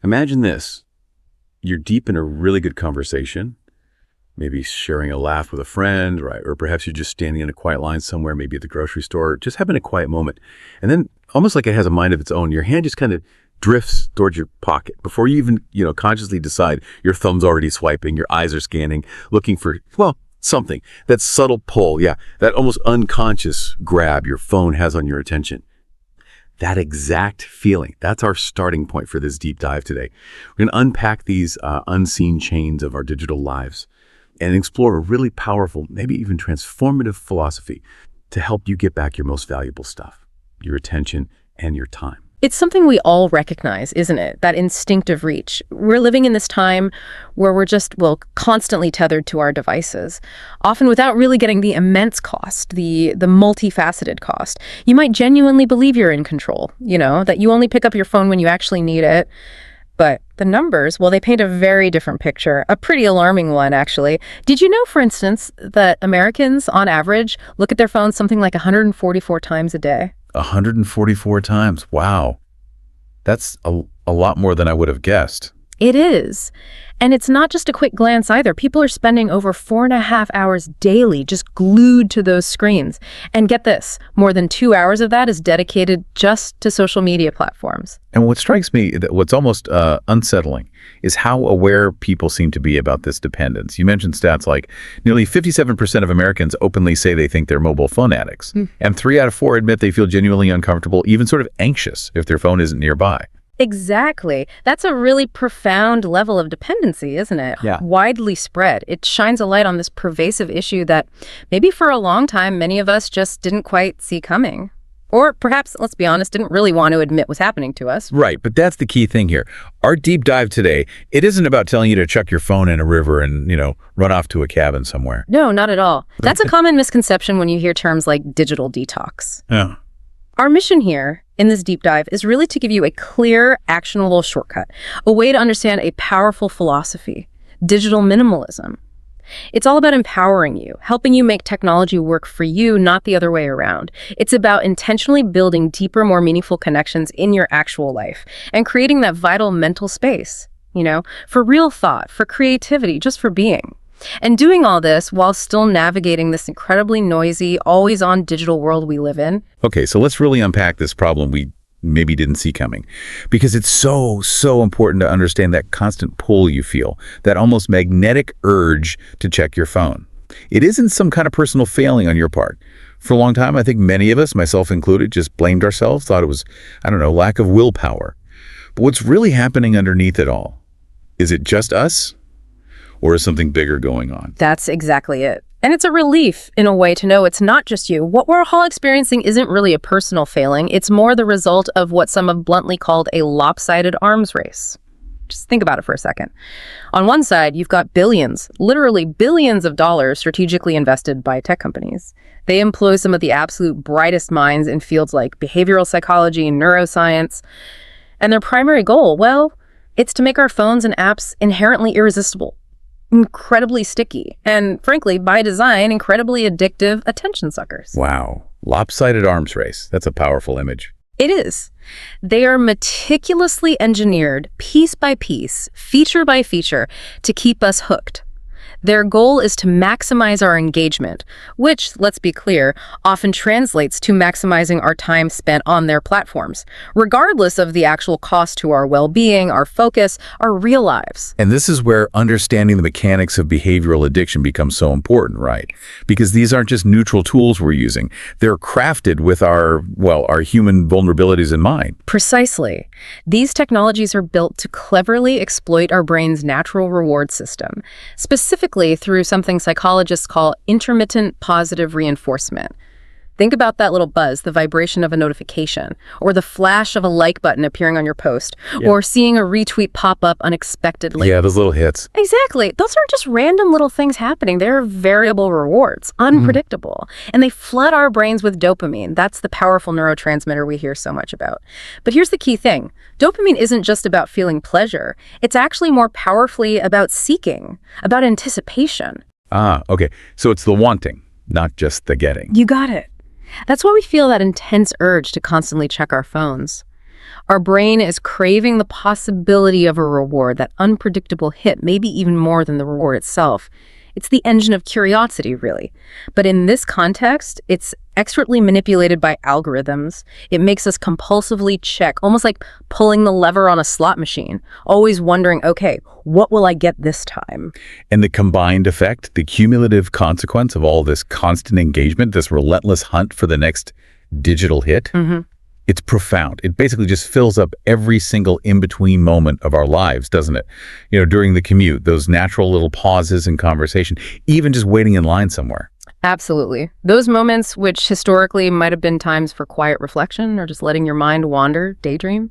Imagine this. You're deep in a really good conversation, maybe sharing a laugh with a friend, right? Or perhaps you're just standing in a quiet line somewhere, maybe at the grocery store, just having a quiet moment. And then almost like it has a mind of its own, your hand just kind of drifts towards your pocket. Before you even, consciously decide, your thumb's already swiping, your eyes are scanning, looking for, well, something. That subtle pull, yeah, that almost unconscious grab your phone has on your attention. That exact feeling, that's our starting point for this deep dive today. We're going to unpack these unseen chains of our digital lives and explore a really powerful, maybe even transformative philosophy to help you get back your most valuable stuff, your attention and your time. It's something we all recognize, isn't it? That instinctive reach. We're living in this time where we're just, constantly tethered to our devices, often without really getting the immense cost, the multifaceted cost. You might genuinely believe you're in control, that you only pick up your phone when you actually need it. But the numbers, they paint a very different picture, a pretty alarming one, actually. Did you know, for instance, that Americans, on average, look at their phones something like 144 times a day? 144 times. Wow. That's a lot more than I would have guessed. It is. And it's not just a quick glance either. People are spending over 4.5 hours daily just glued to those screens. And get this, more than 2 hours of that is dedicated just to social media platforms. And what strikes me, what's almost unsettling, is how aware people seem to be about this dependence. You mentioned stats like nearly 57% of Americans openly say they think they're mobile phone addicts. And 3 out of 4 admit they feel genuinely uncomfortable, even sort of anxious if their phone isn't nearby. Exactly. That's a really profound level of dependency, isn't it? Yeah. Widely spread. It shines a light on this pervasive issue that maybe for a long time many of us just didn't quite see coming. Or perhaps, let's be honest, didn't really want to admit was happening to us. Right, but that's the key thing here. Our deep dive today, it isn't about telling you to chuck your phone in a river and, run off to a cabin somewhere. No, not at all. That's a common misconception when you hear terms like digital detox. Yeah. Our mission here in this deep dive is really to give you a clear, actionable shortcut, a way to understand a powerful philosophy, digital minimalism. It's all about empowering you, helping you make technology work for you, not the other way around. It's about intentionally building deeper, more meaningful connections in your actual life and creating that vital mental space, for real thought, for creativity, just for being. And doing all this while still navigating this incredibly noisy, always-on digital world we live in. Okay, so let's really unpack this problem we maybe didn't see coming. Because it's so important to understand that constant pull you feel, that almost magnetic urge to check your phone. It isn't some kind of personal failing on your part. For a long time, I think many of us, myself included, just blamed ourselves, thought it was, lack of willpower. But what's really happening underneath it all? Is it just us? Or is something bigger going on? That's exactly it. And it's a relief, in a way, to know it's not just you. What we're all experiencing isn't really a personal failing. It's more the result of what some have bluntly called a lopsided arms race. Just think about it for a second. On one side, you've got billions, literally billions of dollars strategically invested by tech companies. They employ some of the absolute brightest minds in fields like behavioral psychology and neuroscience. And their primary goal, it's to make our phones and apps inherently irresistible, incredibly sticky, and frankly, by design, incredibly addictive attention suckers. Wow. Lopsided arms race. That's a powerful image. It is. They are meticulously engineered, piece by piece, feature by feature, to keep us hooked. Their goal is to maximize our engagement, which, let's be clear, often translates to maximizing our time spent on their platforms, regardless of the actual cost to our well-being, our focus, our real lives. And this is where understanding the mechanics of behavioral addiction becomes so important, right? Because these aren't just neutral tools we're using. They're crafted with our human vulnerabilities in mind. Precisely. These technologies are built to cleverly exploit our brain's natural reward system, specifically through something psychologists call intermittent positive reinforcement. Think about that little buzz, the vibration of a notification, or the flash of a like button appearing on your post, or seeing a retweet pop up unexpectedly. Yeah, those little hits. Exactly. Those aren't just random little things happening. They're variable rewards, unpredictable. And they flood our brains with dopamine. That's the powerful neurotransmitter we hear so much about. But here's the key thing. Dopamine isn't just about feeling pleasure. It's actually more powerfully about seeking, about anticipation. Ah, okay. So it's the wanting, not just the getting. You got it. That's why we feel that intense urge to constantly check our phones. Our brain is craving the possibility of a reward, that unpredictable hit, maybe even more than the reward itself. It's the engine of curiosity, really. But in this context, it's expertly manipulated by algorithms. It makes us compulsively check, almost like pulling the lever on a slot machine, always wondering, okay, what will I get this time? And the combined effect, the cumulative consequence of all this constant engagement, this relentless hunt for the next digital hit, it's profound. It basically just fills up every single in-between moment of our lives, doesn't it? During the commute, those natural little pauses in conversation, even just waiting in line somewhere. Absolutely. Those moments, which historically might have been times for quiet reflection or just letting your mind wander, daydream,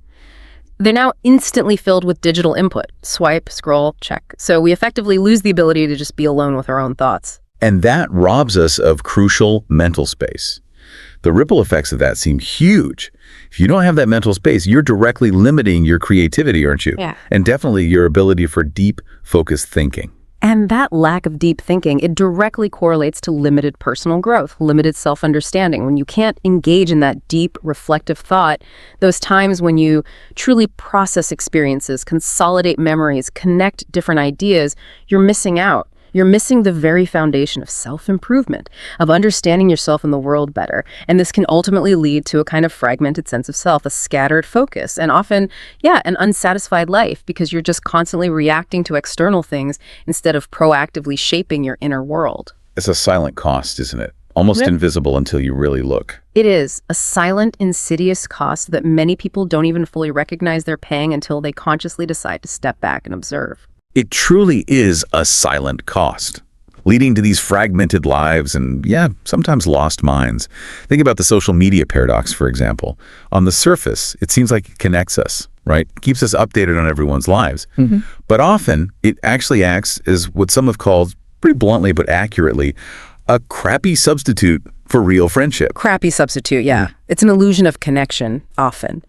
they're now instantly filled with digital input. Swipe, scroll, check. So we effectively lose the ability to just be alone with our own thoughts. And that robs us of crucial mental space. The ripple effects of that seem huge. If you don't have that mental space, you're directly limiting your creativity, aren't you? Yeah. And definitely your ability for deep, focused thinking. And that lack of deep thinking, it directly correlates to limited personal growth, limited self-understanding. When you can't engage in that deep, reflective thought, those times when you truly process experiences, consolidate memories, connect different ideas, you're missing out. You're missing the very foundation of self-improvement, of understanding yourself and the world better. And this can ultimately lead to a kind of fragmented sense of self, a scattered focus, and often, an unsatisfied life because you're just constantly reacting to external things instead of proactively shaping your inner world. It's a silent cost, isn't it? Almost invisible until you really look. It is a silent, insidious cost that many people don't even fully recognize they're paying until they consciously decide to step back and observe. It truly is a silent cost, leading to these fragmented lives and, sometimes lost minds. Think about the social media paradox, for example. On the surface, it seems like it connects us, right? Keeps us updated on everyone's lives. But often, it actually acts as what some have called, pretty bluntly but accurately, a crappy substitute for real friendship. Crappy substitute, yeah. It's an illusion of connection, often.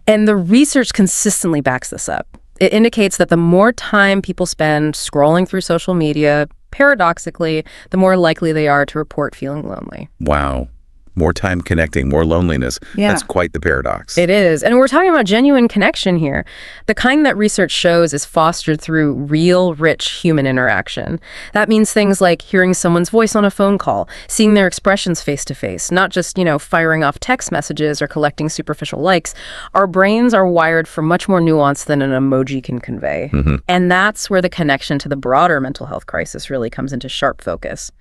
And the research consistently backs this up. It indicates that the more time people spend scrolling through social media, paradoxically, the more likely they are to report feeling lonely. Wow. More time connecting, more loneliness. Yeah. That's quite the paradox. It is. And we're talking about genuine connection here. The kind that research shows is fostered through real, rich human interaction. That means things like hearing someone's voice on a phone call, seeing their expressions face to face, not just, firing off text messages or collecting superficial likes. Our brains are wired for much more nuance than an emoji can convey. And that's where the connection to the broader mental health crisis really comes into sharp focus.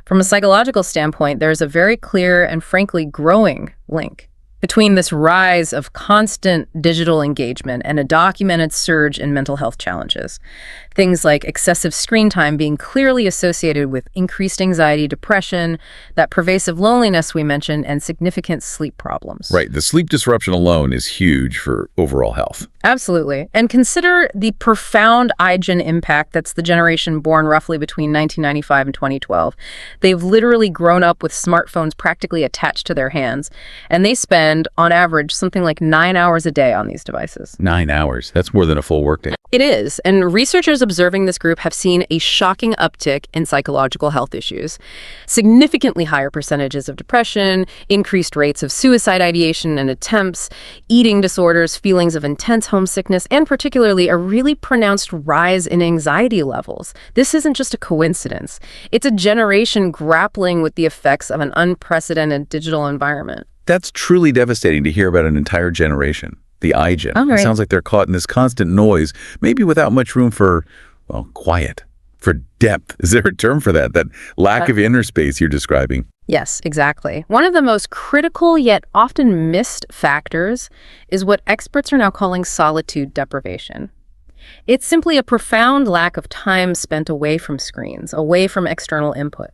From a psychological standpoint, there's a very clear and frankly growing link between this rise of constant digital engagement and a documented surge in mental health challenges. Things like excessive screen time being clearly associated with increased anxiety, depression, that pervasive loneliness we mentioned, and significant sleep problems. Right. The sleep disruption alone is huge for overall health. Absolutely. And consider the profound iGen impact that's the generation born roughly between 1995 and 2012. They've literally grown up with smartphones practically attached to their hands, and they spend, on average, something like 9 hours a day on these devices. 9 hours. That's more than a full workday. It is, and researchers observing this group have seen a shocking uptick in psychological health issues. Significantly higher percentages of depression, increased rates of suicide ideation and attempts, eating disorders, feelings of intense homesickness, and particularly a really pronounced rise in anxiety levels. This isn't just a coincidence. It's a generation grappling with the effects of an unprecedented digital environment. That's truly devastating to hear about an entire generation. The iGen. Right. It sounds like they're caught in this constant noise, maybe without much room for, quiet, for depth. Is there a term for that? That lack of inner space you're describing? Yes, exactly. One of the most critical yet often missed factors is what experts are now calling solitude deprivation. It's simply a profound lack of time spent away from screens, away from external input.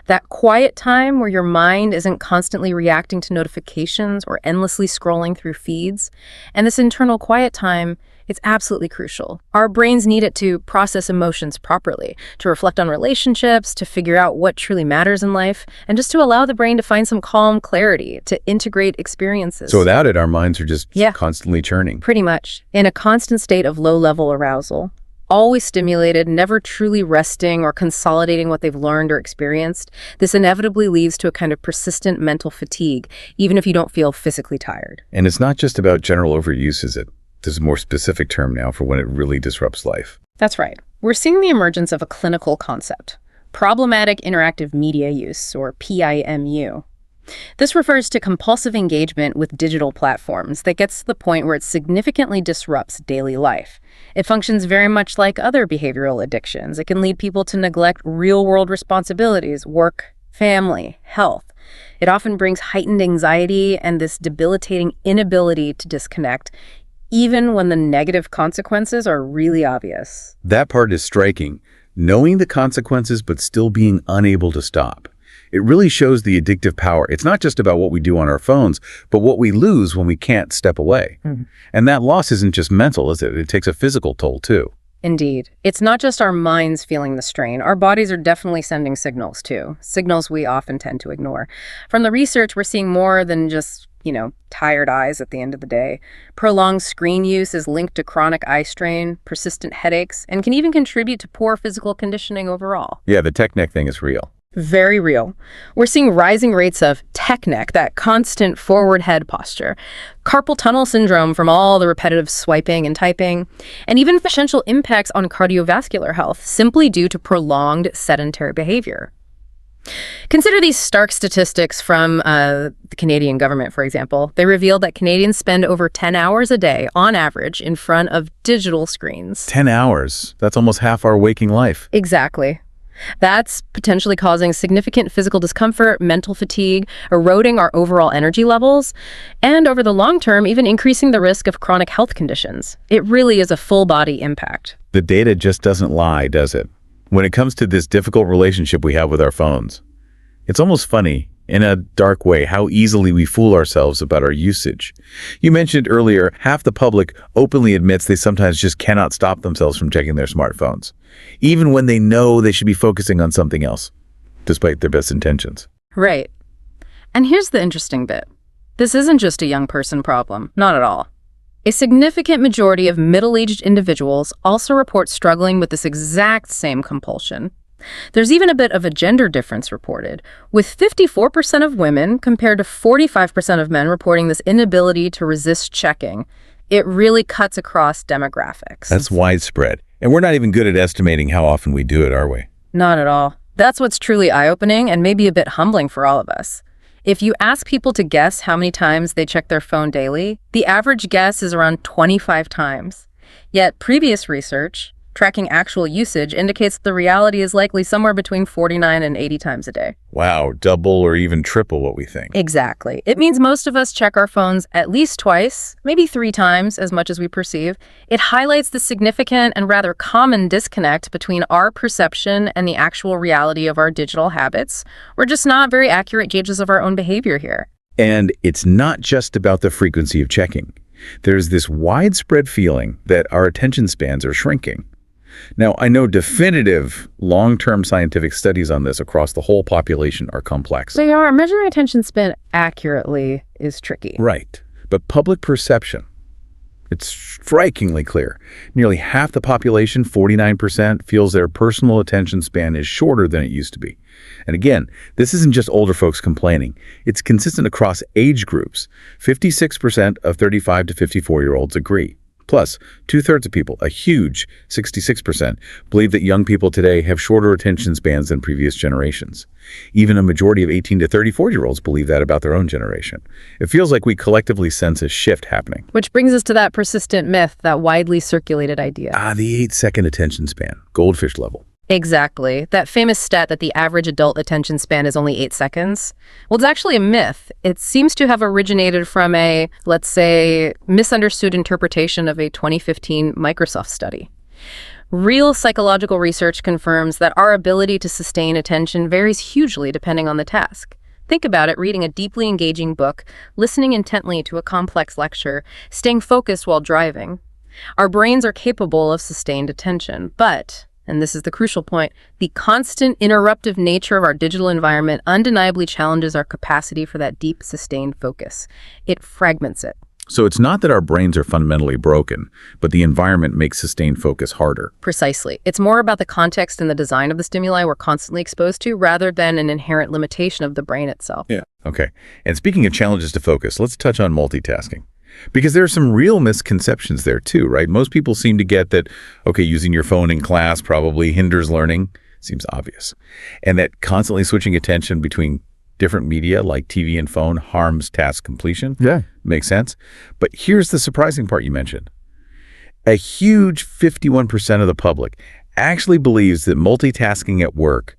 That quiet time where your mind isn't constantly reacting to notifications or endlessly scrolling through feeds. And this internal quiet time, it's absolutely crucial. Our brains need it to process emotions properly, to reflect on relationships, to figure out what truly matters in life, and just to allow the brain to find some calm clarity, to integrate experiences. So without it, our minds are just constantly churning. Pretty much. In a constant state of low-level arousal. always stimulated, never truly resting or consolidating what they've learned or experienced, this inevitably leads to a kind of persistent mental fatigue, even if you don't feel physically tired. And it's not just about general overuse, is it? There's a more specific term now for when it really disrupts life. That's right. We're seeing the emergence of a clinical concept, problematic interactive media use, or PIMU. This refers to compulsive engagement with digital platforms that gets to the point where it significantly disrupts daily life. It functions very much like other behavioral addictions. It can lead people to neglect real-world responsibilities, work, family, health. It often brings heightened anxiety and this debilitating inability to disconnect, even when the negative consequences are really obvious. That part is striking. Knowing the consequences but still being unable to stop. It really shows the addictive power. It's not just about what we do on our phones, but what we lose when we can't step away. And that loss isn't just mental, is it? It takes a physical toll, too. Indeed. It's not just our minds feeling the strain. Our bodies are definitely sending signals, too. Signals we often tend to ignore. From the research, we're seeing more than just tired eyes at the end of the day. Prolonged screen use is linked to chronic eye strain, persistent headaches, and can even contribute to poor physical conditioning overall. Yeah, the tech neck thing is real. Very real. We're seeing rising rates of tech neck, that constant forward head posture, carpal tunnel syndrome from all the repetitive swiping and typing, and even potential impacts on cardiovascular health simply due to prolonged sedentary behavior. Consider these stark statistics from the Canadian government, for example. They revealed that Canadians spend over 10 hours a day, on average, in front of digital screens. 10 hours? That's almost half our waking life. Exactly. That's potentially causing significant physical discomfort, mental fatigue, eroding our overall energy levels, and over the long term, even increasing the risk of chronic health conditions. It really is a full-body impact. The data just doesn't lie, does it? When it comes to this difficult relationship we have with our phones. It's almost funny, in a dark way, how easily we fool ourselves about our usage. You mentioned earlier, half the public openly admits they sometimes just cannot stop themselves from checking their smartphones, even when they know they should be focusing on something else, despite their best intentions. Right. And here's the interesting bit. This isn't just a young person problem, not at all. A significant majority of middle-aged individuals also report struggling with this exact same compulsion. There's even a bit of a gender difference reported, with 54% of women compared to 45% of men reporting this inability to resist checking. It really cuts across demographics. That's widespread. And we're not even good at estimating how often we do it, are we? Not at all. That's what's truly eye-opening and maybe a bit humbling for all of us. If you ask people to guess how many times they check their phone daily, the average guess is around 25 times. Yet previous research, tracking actual usage, indicates the reality is likely somewhere between 49 and 80 times a day. Wow, double or even triple what we think. Exactly. It means most of us check our phones at least twice, maybe 3 times as much as we perceive. It highlights the significant and rather common disconnect between our perception and the actual reality of our digital habits. We're just not very accurate gauges of our own behavior here. And it's not just about the frequency of checking. There's this widespread feeling that our attention spans are shrinking. Now, I know definitive long-term scientific studies on this across the whole population are complex. They are. Measuring attention span accurately is tricky. Right. But public perception, it's strikingly clear. Nearly half the population, 49%, feels their personal attention span is shorter than it used to be. And again, this isn't just older folks complaining. It's consistent across age groups. 56% of 35 to 54-year-olds agree. Plus, 2/3 of people, a huge 66%, believe that young people today have shorter attention spans than previous generations. Even a majority of 18 to 34-year-olds believe that about their own generation. It feels like we collectively sense a shift happening. Which brings us to that persistent myth, that widely circulated idea. The 8-second attention span, goldfish level. Exactly. That famous stat that the average adult attention span is only 8 seconds. Well, it's actually a myth. It seems to have originated from a, let's say, misunderstood interpretation of a 2015 Microsoft study. Real psychological research confirms that our ability to sustain attention varies hugely depending on the task. Think about it, reading a deeply engaging book, listening intently to a complex lecture, staying focused while driving. Our brains are capable of sustained attention, but, and this is the crucial point, the constant interruptive nature of our digital environment undeniably challenges our capacity for that deep, sustained focus. It fragments it. So it's not that our brains are fundamentally broken, but the environment makes sustained focus harder. Precisely. It's more about the context and the design of the stimuli we're constantly exposed to rather than an inherent limitation of the brain itself. Yeah. Okay. And speaking of challenges to focus, let's touch on multitasking. Because there are some real misconceptions there too, right? Most people seem to get that, okay, using your phone in class probably hinders learning. Seems obvious. And that constantly switching attention between different media like TV and phone harms task completion. Yeah. Makes sense. But here's the surprising part you mentioned. A huge 51% of the public actually believes that multitasking at work,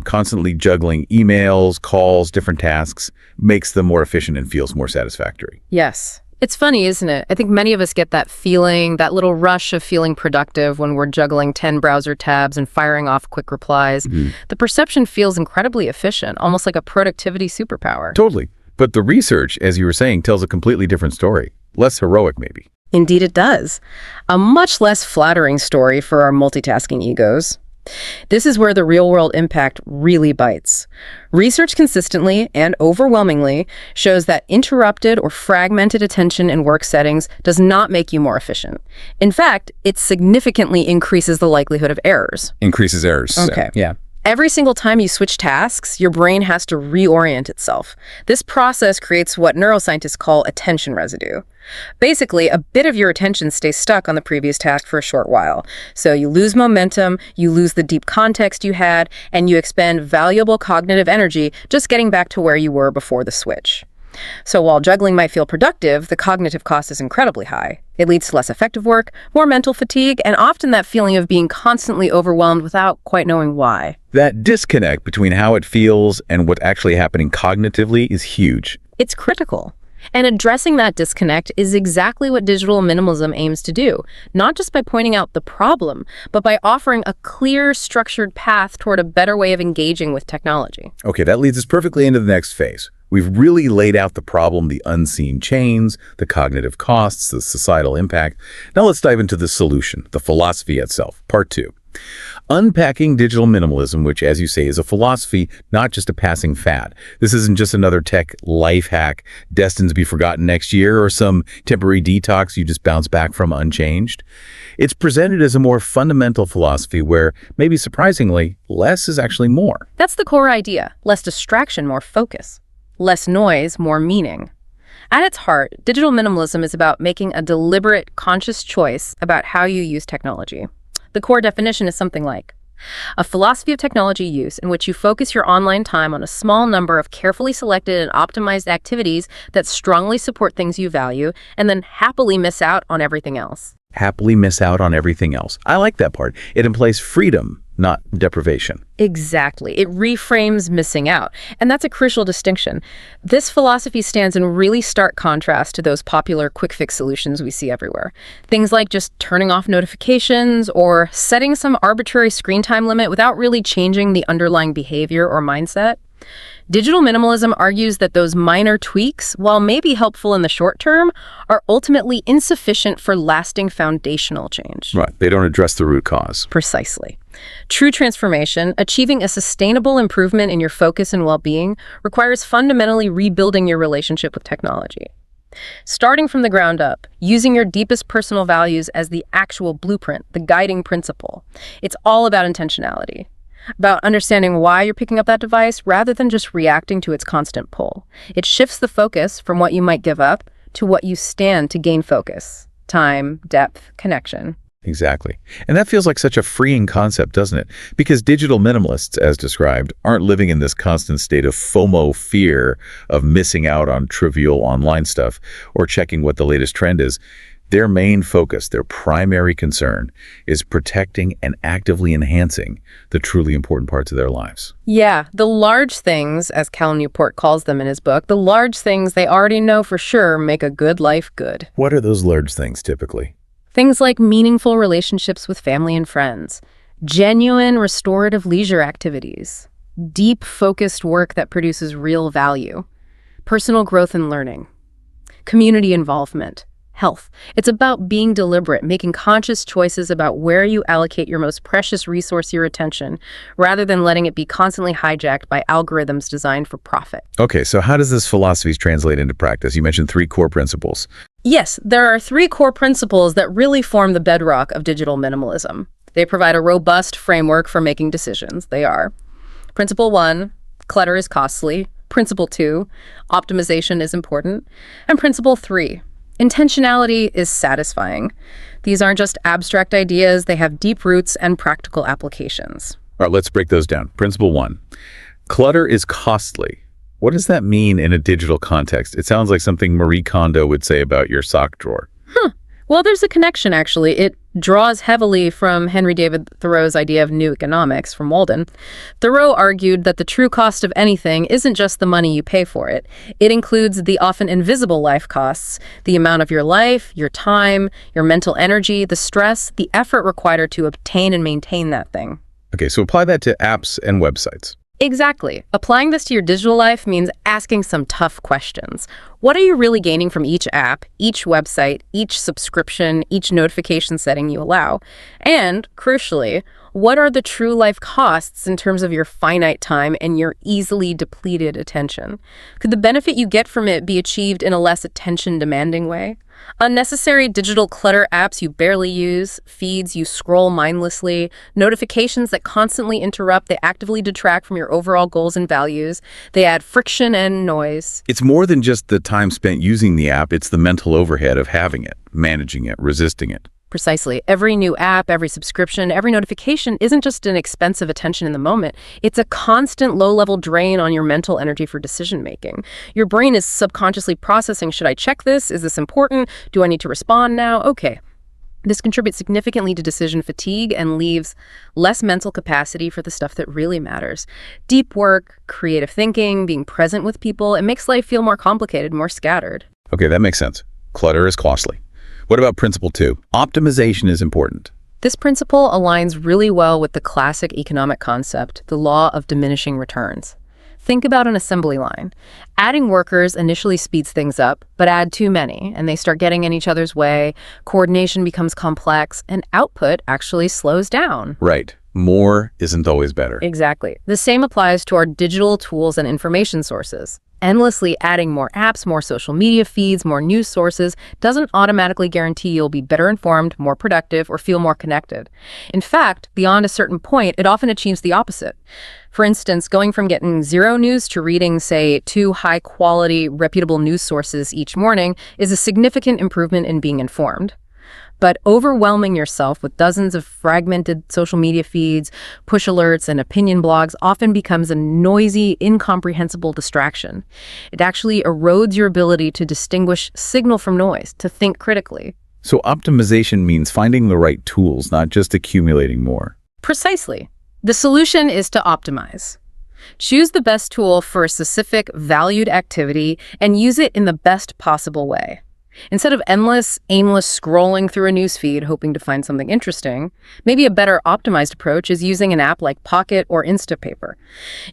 constantly juggling emails, calls, different tasks, makes them more efficient and feels more satisfactory. Yes. It's funny, isn't it? I think many of us get that feeling, that little rush of feeling productive when we're juggling 10 browser tabs and firing off quick replies. The perception feels incredibly efficient, almost like a productivity superpower. Totally. But the research, as you were saying, tells a completely different story. Less heroic, maybe. Indeed it does. A much less flattering story for our multitasking egos. This is where the real-world impact really bites. Research consistently and overwhelmingly shows that interrupted or fragmented attention in work settings does not make you more efficient. In fact, it significantly increases the likelihood of errors. Increases errors. Okay. Yeah. Every single time you switch tasks, your brain has to reorient itself. This process creates what neuroscientists call attention residue. Basically, a bit of your attention stays stuck on the previous task for a short while. So you lose momentum, you lose the deep context you had, and you expend valuable cognitive energy just getting back to where you were before the switch. So while juggling might feel productive, the cognitive cost is incredibly high. It leads to less effective work, more mental fatigue, and often that feeling of being constantly overwhelmed without quite knowing why. That disconnect between how it feels and what's actually happening cognitively is huge. It's critical. And addressing that disconnect is exactly what digital minimalism aims to do, not just by pointing out the problem, but by offering a clear, structured path toward a better way of engaging with technology. Okay, that leads us perfectly into the next phase. We've really laid out the problem, the unseen chains, the cognitive costs, the societal impact. Now let's dive into the solution, the philosophy itself, part 2. Unpacking digital minimalism, which, as you say, is a philosophy, not just a passing fad. This isn't just another tech life hack destined to be forgotten next year or some temporary detox you just bounce back from unchanged. It's presented as a more fundamental philosophy where, maybe surprisingly, less is actually more. That's the core idea. Less distraction, more focus. Less noise, more meaning. At its heart, digital minimalism is about making a deliberate, conscious choice about how you use technology. The core definition is something like a philosophy of technology use in which you focus your online time on a small number of carefully selected and optimized activities that strongly support things you value, and then happily miss out on everything else. Happily miss out on everything else. I like that part. It implies freedom, not deprivation. Exactly. It reframes missing out. And that's a crucial distinction. This philosophy stands in really stark contrast to those popular quick fix solutions we see everywhere. Things like just turning off notifications or setting some arbitrary screen time limit without really changing the underlying behavior or mindset. Digital minimalism argues that those minor tweaks, while maybe helpful in the short term, are ultimately insufficient for lasting foundational change. Right. They don't address the root cause. Precisely. True transformation, achieving a sustainable improvement in your focus and well-being, requires fundamentally rebuilding your relationship with technology. Starting from the ground up, using your deepest personal values as the actual blueprint, the guiding principle. It's all about intentionality. About understanding why you're picking up that device rather than just reacting to its constant pull. It shifts the focus from what you might give up to what you stand to gain focus. Time, depth, connection. Exactly. And that feels like such a freeing concept, doesn't it? Because digital minimalists, as described, aren't living in this constant state of FOMO fear of missing out on trivial online stuff or checking what the latest trend is. Their main focus, their primary concern, is protecting and actively enhancing the truly important parts of their lives. Yeah, the large things, as Cal Newport calls them in his book, the large things they already know for sure make a good life good. What are those large things typically? Things like meaningful relationships with family and friends, genuine restorative leisure activities, deep focused work that produces real value, personal growth and learning, community involvement, health. It's about being deliberate, making conscious choices about where you allocate your most precious resource, your attention, rather than letting it be constantly hijacked by algorithms designed for profit. Okay, so how does this philosophy translate into practice? You mentioned 3 core principles. Yes, there are 3 core principles that really form the bedrock of digital minimalism. They provide a robust framework for making decisions. They are: Principle 1, clutter is costly. Principle 2, optimization is important. And Principle 3, intentionality is satisfying. These aren't just abstract ideas, they have deep roots and practical applications. All right, let's break those down. Principle 1, clutter is costly. What does that mean in a digital context? It sounds like something Marie Kondo would say about your sock drawer. Well, there's a connection, actually. It draws heavily from Henry David Thoreau's idea of new economics from Walden. Thoreau argued that the true cost of anything isn't just the money you pay for it. It includes the often invisible life costs, the amount of your life, your time, your mental energy, the stress, the effort required to obtain and maintain that thing. Okay, so apply that to apps and websites. Exactly. Applying this to your digital life means asking some tough questions. What are you really gaining from each app, each website, each subscription, each notification setting you allow? And, crucially, what are the true life costs in terms of your finite time and your easily depleted attention? Could the benefit you get from it be achieved in a less attention-demanding way? Unnecessary digital clutter apps you barely use, feeds you scroll mindlessly, notifications that constantly interrupt, they actively detract from your overall goals and values. They add friction and noise. It's more than just the time spent using the app, it's the mental overhead of having it, managing it, resisting it. Precisely. Every new app, every subscription, every notification isn't just an expensive attention in the moment. It's a constant low-level drain on your mental energy for decision-making. Your brain is subconsciously processing, should I check this? Is this important? Do I need to respond now? Okay. This contributes significantly to decision fatigue and leaves less mental capacity for the stuff that really matters. Deep work, creative thinking, being present with people, it makes life feel more complicated, more scattered. Okay, that makes sense. Clutter is costly. What about principle 2? Optimization is important. This principle aligns really well with the classic economic concept, the law of diminishing returns. Think about an assembly line. Adding workers initially speeds things up, but add too many, and they start getting in each other's way, coordination becomes complex, and output actually slows down. Right. More isn't always better. Exactly. The same applies to our digital tools and information sources. Endlessly adding more apps, more social media feeds, more news sources doesn't automatically guarantee you'll be better informed, more productive, or feel more connected. In fact, beyond a certain point, it often achieves the opposite. For instance, going from getting 0 news to reading, say, 2 high-quality, reputable news sources each morning is a significant improvement in being informed. But overwhelming yourself with dozens of fragmented social media feeds, push alerts, and opinion blogs often becomes a noisy, incomprehensible distraction. It actually erodes your ability to distinguish signal from noise, to think critically. So optimization means finding the right tools, not just accumulating more. Precisely. The solution is to optimize. Choose the best tool for a specific, valued activity and use it in the best possible way. Instead of endless, aimless scrolling through a newsfeed hoping to find something interesting, maybe a better optimized approach is using an app like Pocket or Instapaper.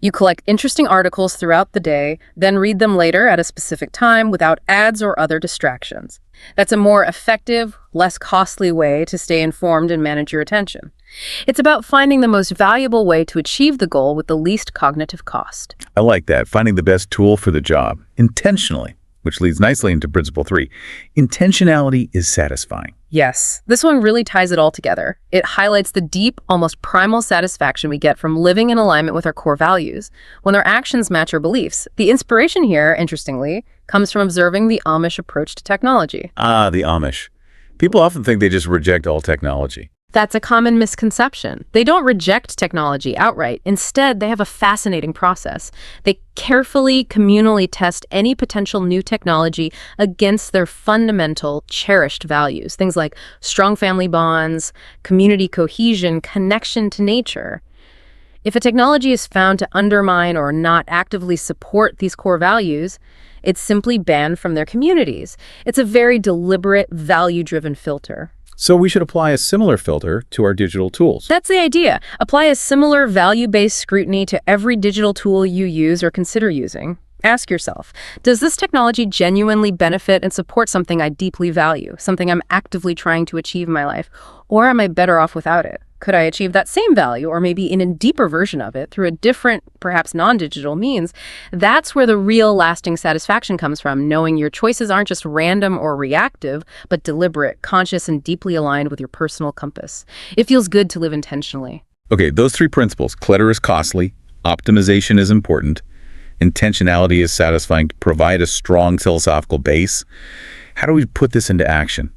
You collect interesting articles throughout the day, then read them later at a specific time without ads or other distractions. That's a more effective, less costly way to stay informed and manage your attention. It's about finding the most valuable way to achieve the goal with the least cognitive cost. I like that, finding the best tool for the job, intentionally. Which leads nicely into principle 3. Intentionality is satisfying. Yes, this one really ties it all together. It highlights the deep, almost primal satisfaction we get from living in alignment with our core values, when our actions match our beliefs. The inspiration here, interestingly, comes from observing the Amish approach to technology. Ah, the Amish. People often think they just reject all technology. That's a common misconception. They don't reject technology outright. Instead, they have a fascinating process. They carefully, communally test any potential new technology against their fundamental, cherished values. Things like strong family bonds, community cohesion, connection to nature. If a technology is found to undermine or not actively support these core values, it's simply banned from their communities. It's a very deliberate, value-driven filter. So we should apply a similar filter to our digital tools. That's the idea. Apply a similar value-based scrutiny to every digital tool you use or consider using. Ask yourself, does this technology genuinely benefit and support something I deeply value, something I'm actively trying to achieve in my life, or am I better off without it? Could I achieve that same value, or maybe in a deeper version of it, through a different, perhaps non-digital means? That's where the real lasting satisfaction comes from, knowing your choices aren't just random or reactive, but deliberate, conscious, and deeply aligned with your personal compass. It feels good to live intentionally. Okay, those three principles: clutter is costly, optimization is important, intentionality is satisfying, to provide a strong philosophical base. How do we put this into action?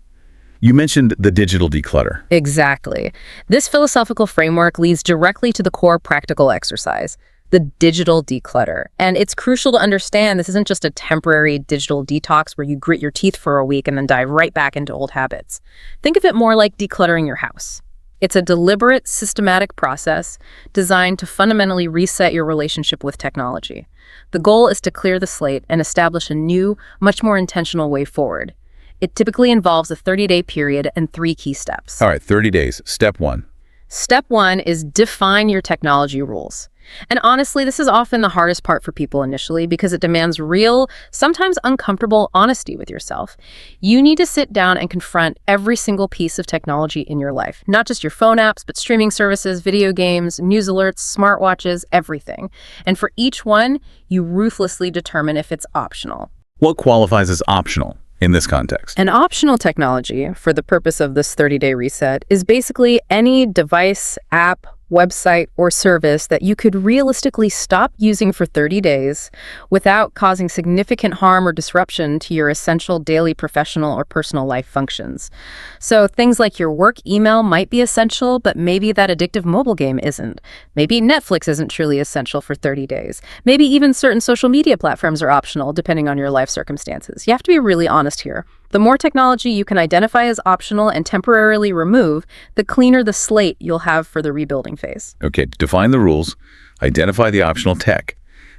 You mentioned the digital declutter. Exactly. This philosophical framework leads directly to the core practical exercise, the digital declutter. And it's crucial to understand this isn't just a temporary digital detox where you grit your teeth for a week and then dive right back into old habits. Think of it more like decluttering your house. It's a deliberate, systematic process designed to fundamentally reset your relationship with technology. The goal is to clear the slate and establish a new, much more intentional way forward. It typically involves a 30-day period and 3 key steps. All right, 30 days. Step 1. Step 1 is define your technology rules. And honestly, this is often the hardest part for people initially because it demands real, sometimes uncomfortable honesty with yourself. You need to sit down and confront every single piece of technology in your life, not just your phone apps, but streaming services, video games, news alerts, smartwatches, everything. And for each one, you ruthlessly determine if it's optional. What qualifies as optional in this context? An optional technology, for the purpose of this 30-day reset, is basically any device, app, website, or service that you could realistically stop using for 30 days without causing significant harm or disruption to your essential daily professional or personal life functions. So things like your work email might be essential, but maybe that addictive mobile game isn't. Maybe Netflix isn't truly essential for 30 days. Maybe even certain social media platforms are optional, depending on your life circumstances. You have to be really honest here. The more technology you can identify as optional and temporarily remove, the cleaner the slate you'll have for the rebuilding phase. Okay, define the rules, identify the optional tech.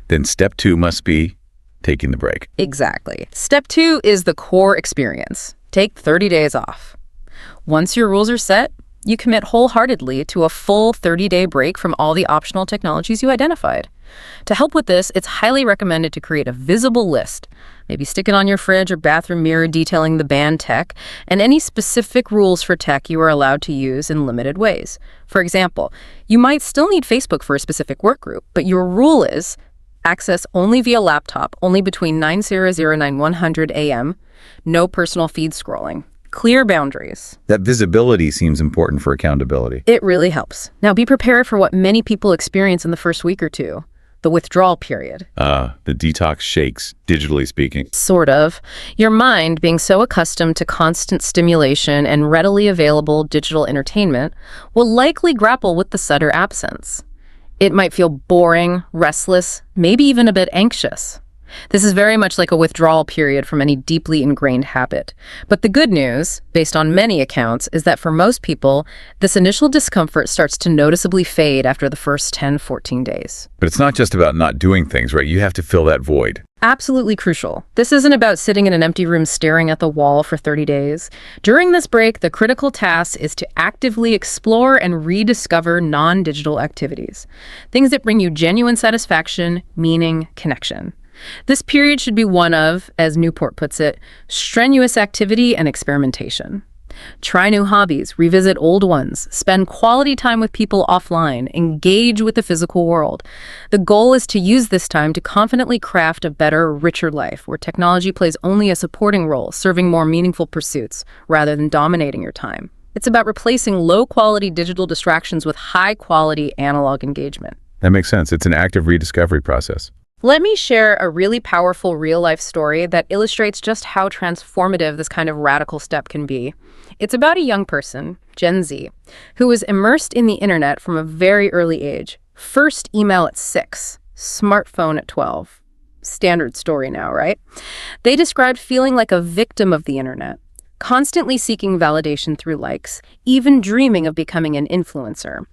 Then step 2 must be taking the break. Exactly. Step 2 is the core experience. Take 30 days off. Once your rules are set, you commit wholeheartedly to a full 30-day break from all the optional technologies you identified. To help with this, it's highly recommended to create a visible list. Maybe stick it on your fridge or bathroom mirror detailing the banned tech and any specific rules for tech you are allowed to use in limited ways. For example, you might still need Facebook for a specific work group, but your rule is access only via laptop, only between 9:00 and 100 a.m., no personal feed scrolling. Clear boundaries. That visibility seems important for accountability. It really helps. Now be prepared for what many people experience in the first week or two. The withdrawal period. The detox shakes, digitally speaking. Sort of. Your mind, being so accustomed to constant stimulation and readily available digital entertainment, will likely grapple with the sudden absence. It might feel boring, restless, maybe even a bit anxious. This is very much like a withdrawal period from any deeply ingrained habit. But the good news, based on many accounts, is that for most people, this initial discomfort starts to noticeably fade after the first 10-14 days. But it's not just about not doing things, right? You have to fill that void. Absolutely crucial. This isn't about sitting in an empty room staring at the wall for 30 days. During this break, the critical task is to actively explore and rediscover non-digital activities. Things that bring you genuine satisfaction, meaning, connection. This period should be one of, as Newport puts it, strenuous activity and experimentation. Try new hobbies, revisit old ones, spend quality time with people offline, engage with the physical world. The goal is to use this time to confidently craft a better, richer life where technology plays only a supporting role, serving more meaningful pursuits rather than dominating your time. It's about replacing low-quality digital distractions with high-quality analog engagement. That makes sense. It's an active rediscovery process. Let me share a really powerful real-life story that illustrates just how transformative this kind of radical step can be. It's about a young person, Gen Z, who was immersed in the internet from a very early age. First email at 6, smartphone at 12. Standard story now, right? They described feeling like a victim of the internet, constantly seeking validation through likes, even dreaming of becoming an influencer.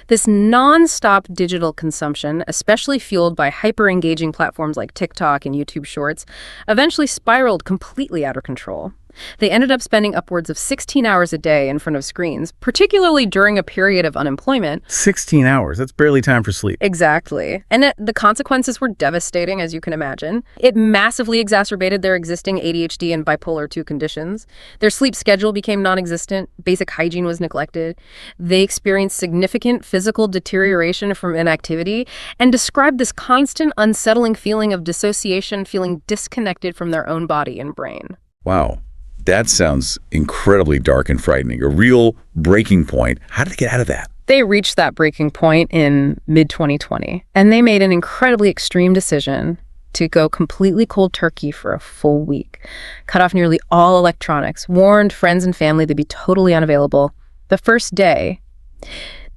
This non-stop digital consumption, especially fueled by hyper-engaging platforms like TikTok and YouTube Shorts, eventually spiraled completely out of control. They ended up spending upwards of 16 hours a day in front of screens, particularly during a period of unemployment. 16 hours. That's barely time for sleep. Exactly. And the consequences were devastating, as you can imagine. It massively exacerbated their existing ADHD and bipolar II conditions. Their sleep schedule became non-existent. Basic hygiene was neglected. They experienced significant physical deterioration from inactivity and described this constant unsettling feeling of dissociation, feeling disconnected from their own body and brain. Wow. That sounds incredibly dark and frightening. A real breaking point. How did they get out of that? They reached that breaking point in mid-2020, and they made an incredibly extreme decision to go completely cold turkey for a full week, cut off nearly all electronics, warned friends and family they'd be totally unavailable. The first day,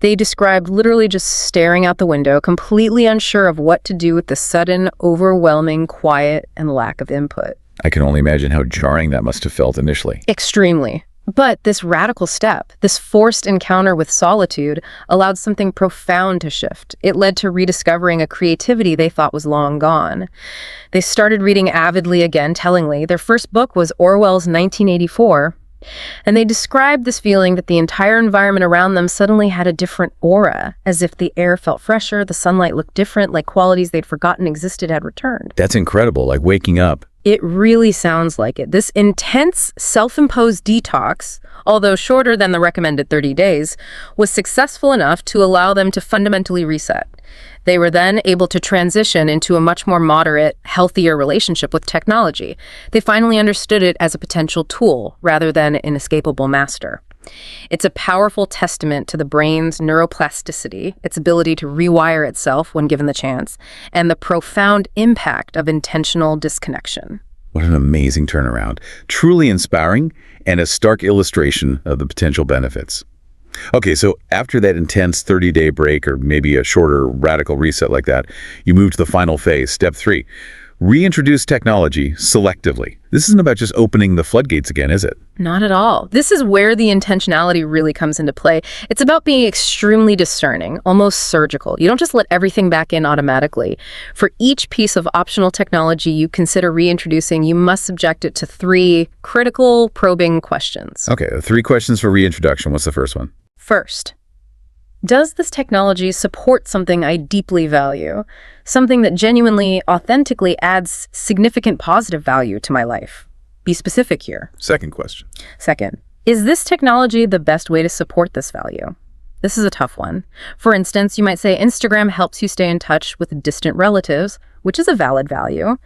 they described literally just staring out the window, completely unsure of what to do with the sudden, overwhelming quiet and lack of input. I can only imagine how jarring that must have felt initially. Extremely. But this radical step, this forced encounter with solitude, allowed something profound to shift. It led to rediscovering a creativity they thought was long gone. They started reading avidly again, tellingly. Their first book was Orwell's 1984, and they described this feeling that the entire environment around them suddenly had a different aura, as if the air felt fresher, the sunlight looked different, like qualities they'd forgotten existed had returned. That's incredible, like waking up. It really sounds like it. This intense, self-imposed detox, although shorter than the recommended 30 days, was successful enough to allow them to fundamentally reset. They were then able to transition into a much more moderate, healthier relationship with technology. They finally understood it as a potential tool rather than an inescapable master. It's a powerful testament to the brain's neuroplasticity, its ability to rewire itself when given the chance, and the profound impact of intentional disconnection. What an amazing turnaround. Truly inspiring and a stark illustration of the potential benefits. Okay, so after that intense 30-day break, or maybe a shorter radical reset like that, you move to the final phase, step 3. Reintroduce technology selectively. This isn't about just opening the floodgates again, is it? Not at all. This is where the intentionality really comes into play. It's about being extremely discerning, almost surgical. You don't just let everything back in automatically. For each piece of optional technology you consider reintroducing, you must subject it to 3 critical, probing questions. Okay, 3 questions for reintroduction. What's the first one? First, does this technology support something I deeply value? Something that genuinely, authentically adds significant positive value to my life? Be specific here. Second question. Second, is this technology the best way to support this value? This is a tough one. For instance, you might say Instagram helps you stay in touch with distant relatives, which is a valid value,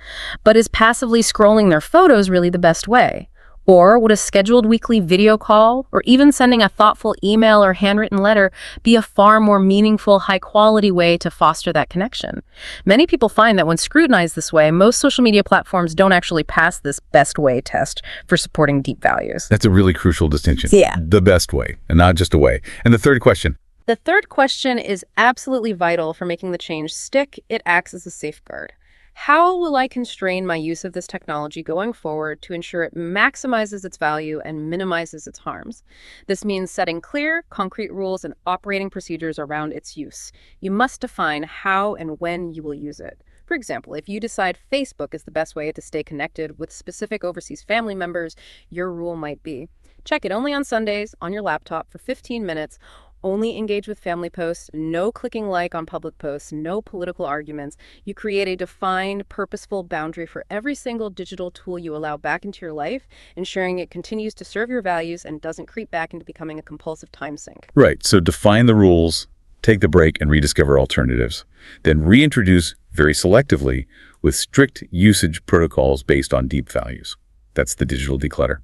but is passively scrolling their photos really the best way? Or would a scheduled weekly video call, or even sending a thoughtful email or handwritten letter, be a far more meaningful, high-quality way to foster that connection? Many people find that when scrutinized this way, most social media platforms don't actually pass this best way test for supporting deep values. That's a really crucial distinction. Yeah. The best way, and not just a way. And the third question. The third question is absolutely vital for making the change stick. It acts as a safeguard. How will I constrain my use of this technology going forward to ensure it maximizes its value and minimizes its harms? This means setting clear, concrete rules and operating procedures around its use. You must define how and when you will use it. For example, if you decide Facebook is the best way to stay connected with specific overseas family members, your rule might be, check it only on Sundays on your laptop for 15 minutes, only engage with family posts, no clicking like on public posts, no political arguments. You create a defined, purposeful boundary for every single digital tool you allow back into your life, ensuring it continues to serve your values and doesn't creep back into becoming a compulsive time sink. Right, so define the rules, take the break, and rediscover alternatives. Then reintroduce very selectively with strict usage protocols based on deep values. That's the digital declutter.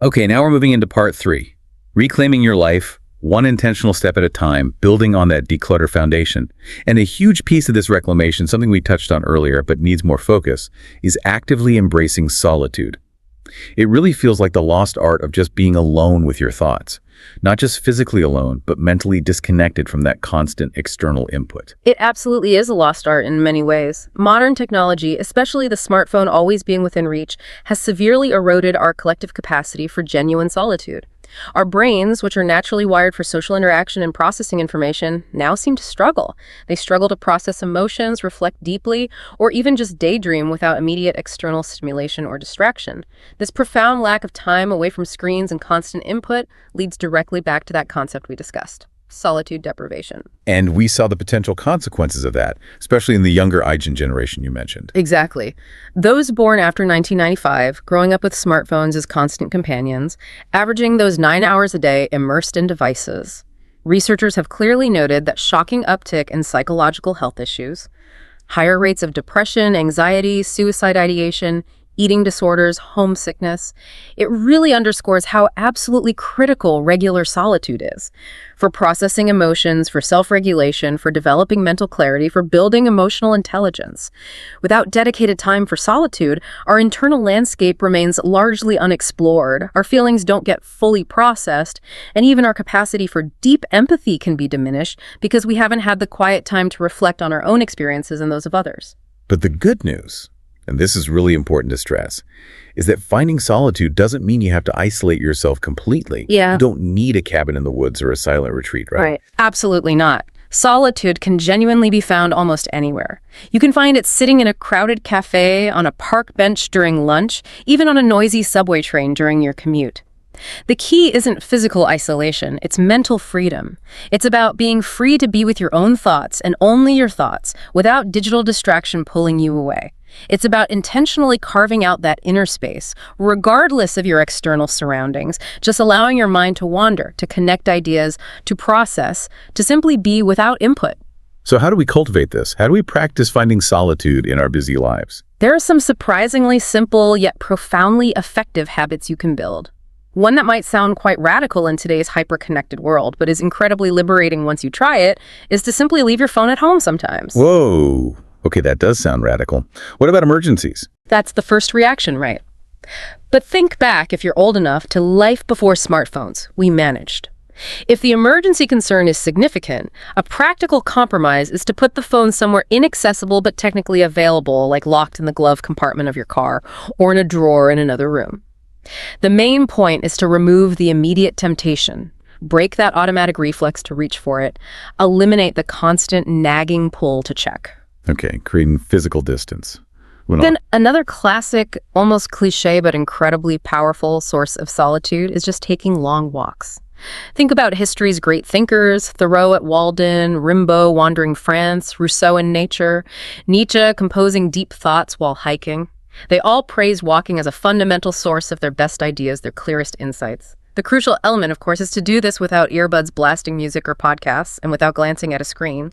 Okay, now we're moving into part 3. Reclaiming your life, one intentional step at a time, building on that declutter foundation. And a huge piece of this reclamation, something we touched on earlier but needs more focus, is actively embracing solitude. It really feels like the lost art of just being alone with your thoughts. Not just physically alone, but mentally disconnected from that constant external input. It absolutely is a lost art in many ways. Modern technology, especially the smartphone always being within reach, has severely eroded our collective capacity for genuine solitude. Our brains, which are naturally wired for social interaction and processing information, now seem to struggle. They struggle to process emotions, reflect deeply, or even just daydream without immediate external stimulation or distraction. This profound lack of time away from screens and constant input leads directly back to that concept we discussed: solitude deprivation. And we saw the potential consequences of that, especially in the younger iGen generation you mentioned. Exactly. Those born after 1995, growing up with smartphones as constant companions, averaging those 9 hours a day immersed in devices. Researchers have clearly noted that shocking uptick in psychological health issues, higher rates of depression, anxiety, suicide ideation, eating disorders, homesickness. It really underscores how absolutely critical regular solitude is for processing emotions, for self-regulation, for developing mental clarity, for building emotional intelligence. Without dedicated time for solitude, our internal landscape remains largely unexplored, our feelings don't get fully processed, and even our capacity for deep empathy can be diminished because we haven't had the quiet time to reflect on our own experiences and those of others. But the good news, and this is really important to stress, is that finding solitude doesn't mean you have to isolate yourself completely. Yeah. You don't need a cabin in the woods or a silent retreat, right? Absolutely not. Solitude can genuinely be found almost anywhere. You can find it sitting in a crowded cafe, on a park bench during lunch, even on a noisy subway train during your commute. The key isn't physical isolation, it's mental freedom. It's about being free to be with your own thoughts and only your thoughts, without digital distraction pulling you away. It's about intentionally carving out that inner space, regardless of your external surroundings, just allowing your mind to wander, to connect ideas, to process, to simply be without input. So how do we cultivate this? How do we practice finding solitude in our busy lives? There are some surprisingly simple yet profoundly effective habits you can build. One that might sound quite radical in today's hyper-connected world, but is incredibly liberating once you try it, is to simply leave your phone at home sometimes. Whoa. Okay, that does sound radical. What about emergencies? That's the first reaction, right? But think back, if you're old enough, to life before smartphones. We managed. If the emergency concern is significant, a practical compromise is to put the phone somewhere inaccessible but technically available, like locked in the glove compartment of your car or in a drawer in another room. The main point is to remove the immediate temptation, break that automatic reflex to reach for it, eliminate the constant nagging pull to check. Okay, creating physical distance. Then another classic, almost cliche but incredibly powerful source of solitude is just taking long walks. Think about history's great thinkers: Thoreau at Walden, Rimbaud wandering France, Rousseau in nature, Nietzsche composing deep thoughts while hiking. They all praised walking as a fundamental source of their best ideas, their clearest insights. The crucial element, of course, is to do this without earbuds blasting music or podcasts and without glancing at a screen.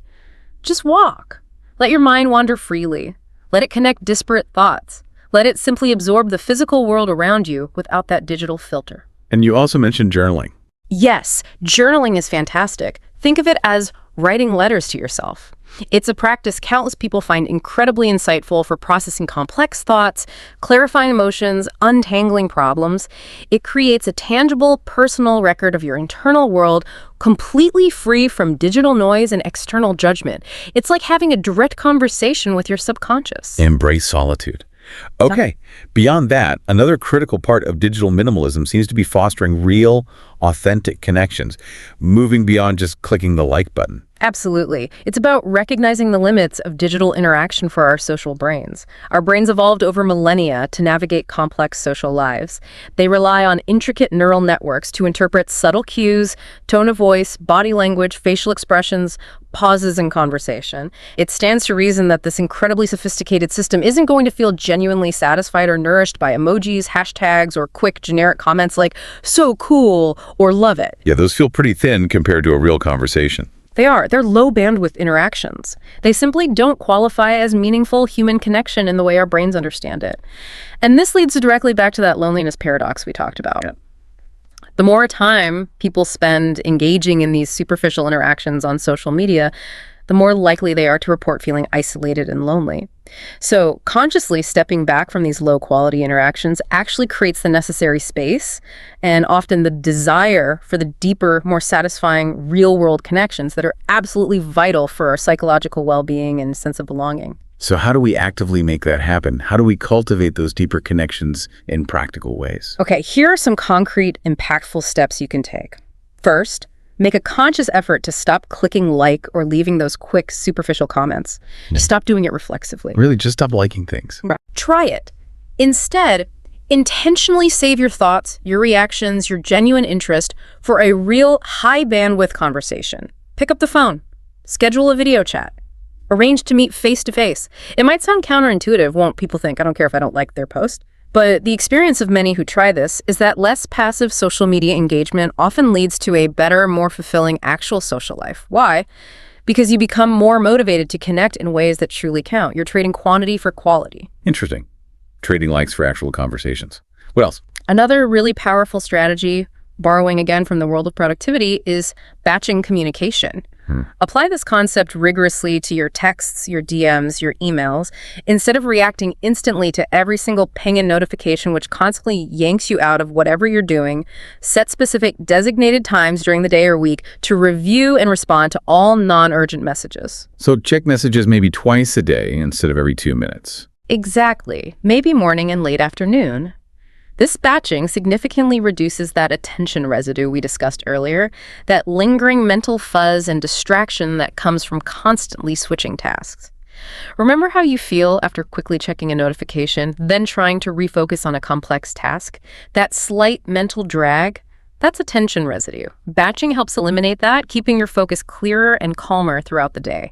Just walk. Let your mind wander freely. Let it connect disparate thoughts. Let it simply absorb the physical world around you without that digital filter. And you also mentioned journaling. Yes, journaling is fantastic. Think of it as writing letters to yourself. It's a practice countless people find incredibly insightful for processing complex thoughts, clarifying emotions, untangling problems. It creates a tangible, personal record of your internal world, completely free from digital noise and external judgment. It's like having a direct conversation with your subconscious. Embrace solitude. Okay, beyond that, another critical part of digital minimalism seems to be fostering real, authentic connections, moving beyond just clicking the like button. Absolutely. It's about recognizing the limits of digital interaction for our social brains. Our brains evolved over millennia to navigate complex social lives. They rely on intricate neural networks to interpret subtle cues, tone of voice, body language, facial expressions, pauses in conversation. It stands to reason that this incredibly sophisticated system isn't going to feel genuinely satisfied or nourished by emojis, hashtags, or quick generic comments like "so cool" or "love it." Yeah, those feel pretty thin compared to a real conversation. They are. They're low bandwidth interactions. They simply don't qualify as meaningful human connection in the way our brains understand it. And this leads directly back to that loneliness paradox we talked about. Yeah. The more time people spend engaging in these superficial interactions on social media, the more likely they are to report feeling isolated and lonely. So consciously stepping back from these low-quality interactions actually creates the necessary space and often the desire for the deeper, more satisfying real-world connections that are absolutely vital for our psychological well-being and sense of belonging. So how do we actively make that happen? How do we cultivate those deeper connections in practical ways? Okay, here are some concrete, impactful steps you can take. First, make a conscious effort to stop clicking like or leaving those quick, superficial comments. Just stop doing it reflexively. Really, just stop liking things. Right. Try it. Instead, intentionally save your thoughts, your reactions, your genuine interest for a real high-bandwidth conversation. Pick up the phone. Schedule a video chat. Arrange to meet face-to-face. It might sound counterintuitive, won't people think? I don't care if I don't like their post. But the experience of many who try this is that less passive social media engagement often leads to a better, more fulfilling actual social life. Why? Because you become more motivated to connect in ways that truly count. You're trading quantity for quality. Interesting. Trading likes for actual conversations. What else? Another really powerful strategy, borrowing again from the world of productivity, is batching communication. Apply this concept rigorously to your texts, your DMs, your emails. Instead of reacting instantly to every single ping and notification which constantly yanks you out of whatever you're doing, set specific designated times during the day or week to review and respond to all non-urgent messages. So check messages maybe twice a day instead of every 2 minutes. Exactly. Maybe morning and late afternoon. This batching significantly reduces that attention residue we discussed earlier, that lingering mental fuzz and distraction that comes from constantly switching tasks. Remember how you feel after quickly checking a notification, then trying to refocus on a complex task? That slight mental drag? That's attention residue. Batching helps eliminate that, keeping your focus clearer and calmer throughout the day.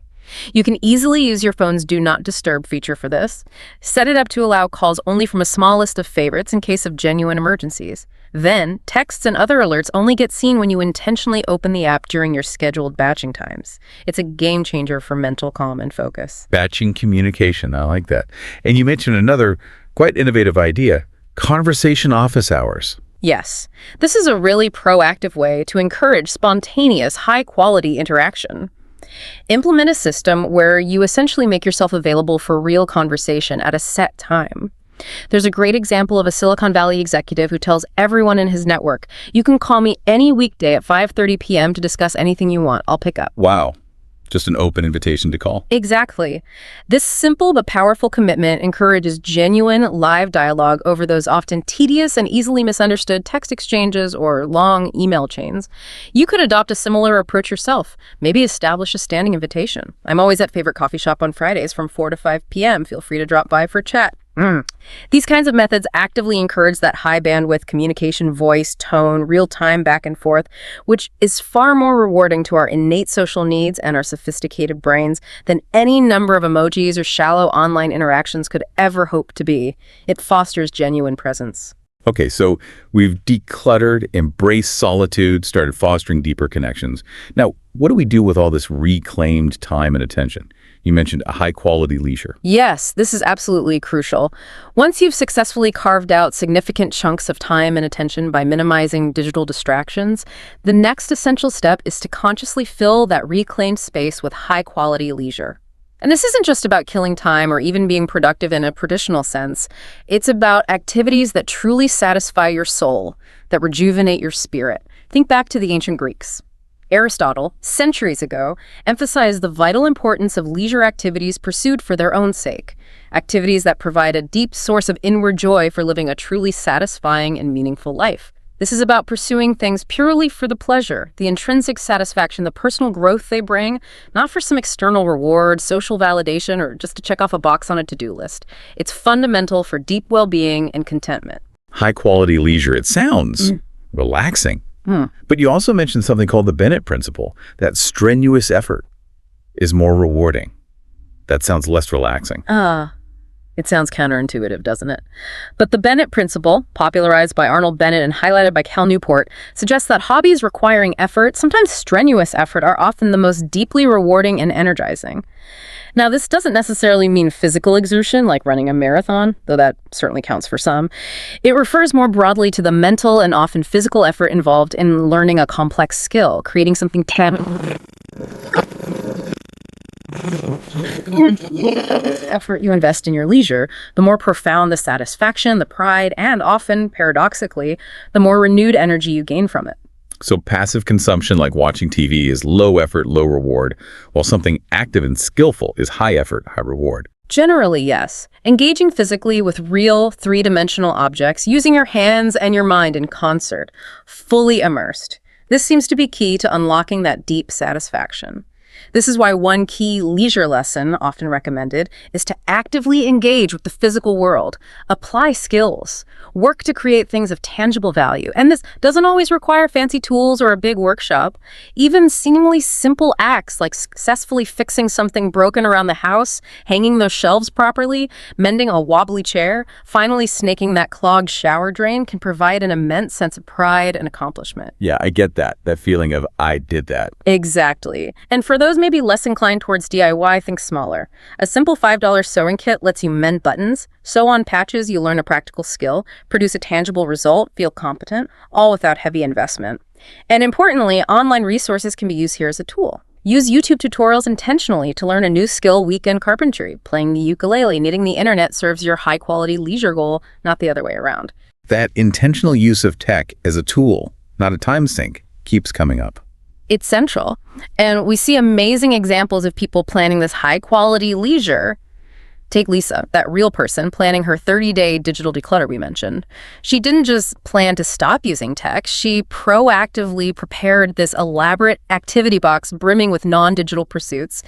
You can easily use your phone's Do Not Disturb feature for this. Set it up to allow calls only from a small list of favorites in case of genuine emergencies. Then, texts and other alerts only get seen when you intentionally open the app during your scheduled batching times. It's a game changer for mental calm and focus. Batching communication, I like that. And you mentioned another quite innovative idea, conversation office hours. Yes, this is a really proactive way to encourage spontaneous, high-quality interaction. Implement a system where you essentially make yourself available for real conversation at a set time. There's a great example of a Silicon Valley executive who tells everyone in his network, "You can call me any weekday at 5:30 p.m. to discuss anything you want. I'll pick up." Wow. Just an open invitation to call. Exactly. This simple but powerful commitment encourages genuine live dialogue over those often tedious and easily misunderstood text exchanges or long email chains. You could adopt a similar approach yourself. Maybe establish a standing invitation. "I'm always at favorite coffee shop on Fridays from 4 to 5 p.m. Feel free to drop by for chat." These kinds of methods actively encourage that high bandwidth communication, voice, tone, real-time back and forth, which is far more rewarding to our innate social needs and our sophisticated brains than any number of emojis or shallow online interactions could ever hope to be. It fosters genuine presence. Okay, so we've decluttered, embraced solitude, started fostering deeper connections. Now, what do we do with all this reclaimed time and attention? You mentioned a high-quality leisure. Yes, this is absolutely crucial. Once you've successfully carved out significant chunks of time and attention by minimizing digital distractions, the next essential step is to consciously fill that reclaimed space with high-quality leisure. And this isn't just about killing time or even being productive in a traditional sense. It's about activities that truly satisfy your soul, that rejuvenate your spirit. Think back to the ancient Greeks. Aristotle, centuries ago, emphasized the vital importance of leisure activities pursued for their own sake, activities that provide a deep source of inward joy for living a truly satisfying and meaningful life. This is about pursuing things purely for the pleasure, the intrinsic satisfaction, the personal growth they bring, not for some external reward, social validation, or just to check off a box on a to-do list. It's fundamental for deep well-being and contentment. High-quality leisure. It sounds relaxing. But you also mentioned something called the Bennett principle, that strenuous effort is more rewarding. That sounds less relaxing. It sounds counterintuitive, doesn't it? But the Bennett principle, popularized by Arnold Bennett and highlighted by Cal Newport, suggests that hobbies requiring effort, sometimes strenuous effort, are often the most deeply rewarding and energizing. Now, this doesn't necessarily mean physical exertion, like running a marathon, though that certainly counts for some. It refers more broadly to the mental and often physical effort involved in learning a complex skill, creating something tangible. The effort you invest in your leisure, the more profound the satisfaction, the pride, and often, paradoxically, the more renewed energy you gain from it. So passive consumption like watching TV is low effort, low reward, while something active and skillful is high effort, high reward. Generally, yes. Engaging physically with real, three-dimensional objects, using your hands and your mind in concert, fully immersed. This seems to be key to unlocking that deep satisfaction. This is why one key leisure lesson, often recommended, is to actively engage with the physical world, apply skills, work to create things of tangible value. And this doesn't always require fancy tools or a big workshop. Even seemingly simple acts like successfully fixing something broken around the house, hanging those shelves properly, mending a wobbly chair, finally snaking that clogged shower drain can provide an immense sense of pride and accomplishment. Yeah, I get that feeling of I did that. Exactly. And for those maybe less inclined towards DIY, think smaller. A simple $5 sewing kit lets you mend buttons, sew on patches, you learn a practical skill, produce a tangible result, feel competent, all without heavy investment. And importantly, online resources can be used here as a tool. Use YouTube tutorials intentionally to learn a new skill, weekend carpentry. Playing the ukulele, knitting the internet serves your high-quality leisure goal, not the other way around. That intentional use of tech as a tool, not a time sink, keeps coming up. It's central. And we see amazing examples of people planning this high-quality leisure. Take Lisa, that real person planning her 30-day digital declutter we mentioned. She didn't just plan to stop using tech, she proactively prepared this elaborate activity box brimming with non-digital pursuits.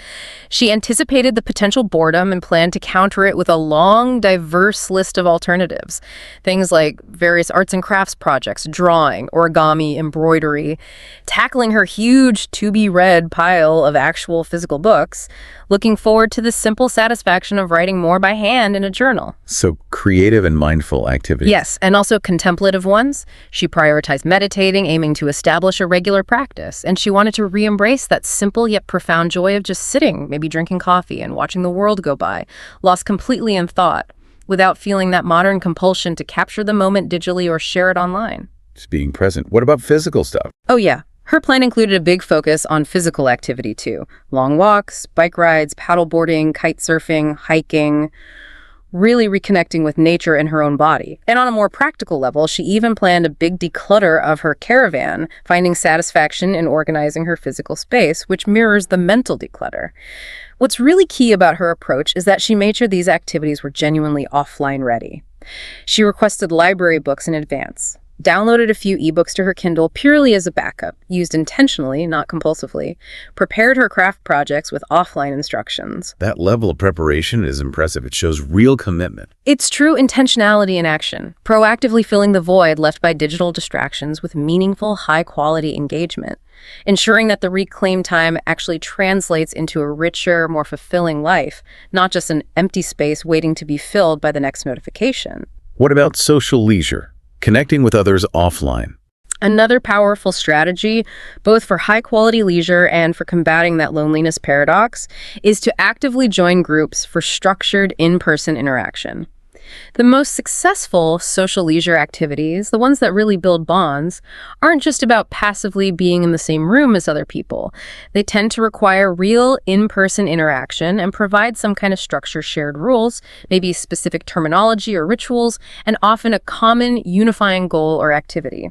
She anticipated the potential boredom and planned to counter it with a long, diverse list of alternatives. Things like various arts and crafts projects, drawing, origami, embroidery, tackling her huge to-be-read pile of actual physical books, looking forward to the simple satisfaction of writing more by hand in a journal. So creative and mindful activities. Yes, and also contemplative ones. She prioritized meditating, aiming to establish a regular practice, and she wanted to re-embrace that simple yet profound joy of just sitting, maybe drinking coffee and watching the world go by, lost completely in thought, without feeling that modern compulsion to capture the moment digitally or share it online. Just being present. What about physical stuff? Oh yeah. Her plan included a big focus on physical activity too. Long walks, bike rides, paddleboarding, kite surfing, hiking, really reconnecting with nature and her own body. And on a more practical level, she even planned a big declutter of her caravan, finding satisfaction in organizing her physical space, which mirrors the mental declutter. What's really key about her approach is that she made sure these activities were genuinely offline ready. She requested library books in advance, downloaded a few ebooks to her Kindle purely as a backup, used intentionally, not compulsively, prepared her craft projects with offline instructions. That level of preparation is impressive. It shows real commitment. It's true intentionality in action, proactively filling the void left by digital distractions with meaningful, high-quality engagement, ensuring that the reclaimed time actually translates into a richer, more fulfilling life, not just an empty space waiting to be filled by the next notification. What about social leisure? Connecting with others offline. Another powerful strategy, both for high-quality leisure and for combating that loneliness paradox, is to actively join groups for structured in-person interaction. The most successful social leisure activities, the ones that really build bonds, aren't just about passively being in the same room as other people. They tend to require real in-person interaction and provide some kind of structure, shared rules, maybe specific terminology or rituals, and often a common unifying goal or activity.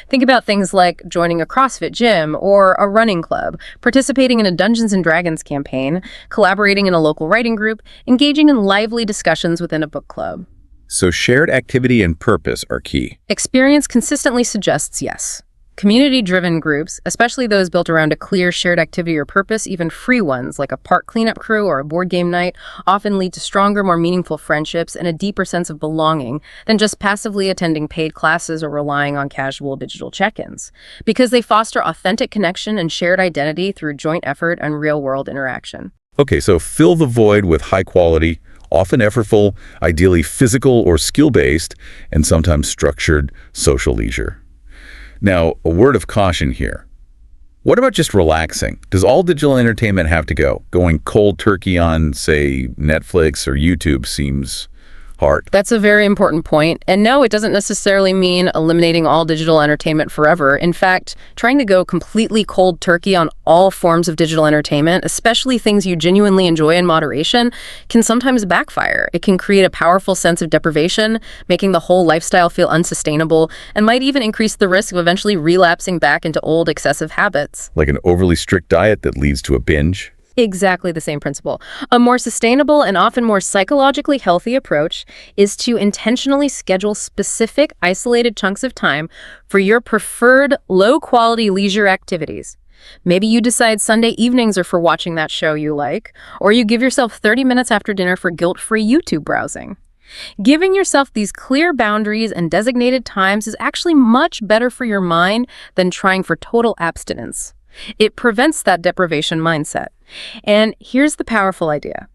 Think about things like joining a CrossFit gym or a running club, participating in a Dungeons & Dragons campaign, collaborating in a local writing group, engaging in lively discussions within a book club. So shared activity and purpose are key. Experience consistently suggests yes. Community-driven groups, especially those built around a clear shared activity or purpose, even free ones like a park cleanup crew or a board game night, often lead to stronger, more meaningful friendships and a deeper sense of belonging than just passively attending paid classes or relying on casual digital check-ins, because they foster authentic connection and shared identity through joint effort and real-world interaction. Okay, so fill the void with high quality, often effortful, ideally physical or skill-based, and sometimes structured social leisure. Now, a word of caution here. What about just relaxing? Does all digital entertainment have to go? Going cold turkey on, say, Netflix or YouTube seems hard. That's a very important point. And no, it doesn't necessarily mean eliminating all digital entertainment forever. In fact, trying to go completely cold turkey on all forms of digital entertainment, especially things you genuinely enjoy in moderation, can sometimes backfire. It can create a powerful sense of deprivation, making the whole lifestyle feel unsustainable, and might even increase the risk of eventually relapsing back into old excessive habits. Like an overly strict diet that leads to a binge? Exactly the same principle. A more sustainable and often more psychologically healthy approach is to intentionally schedule specific, isolated chunks of time for your preferred low-quality leisure activities. Maybe you decide Sunday evenings are for watching that show you like, or you give yourself 30 minutes after dinner for guilt-free YouTube browsing. Giving yourself these clear boundaries and designated times is actually much better for your mind than trying for total abstinence. It prevents that deprivation mindset. And here's the powerful idea.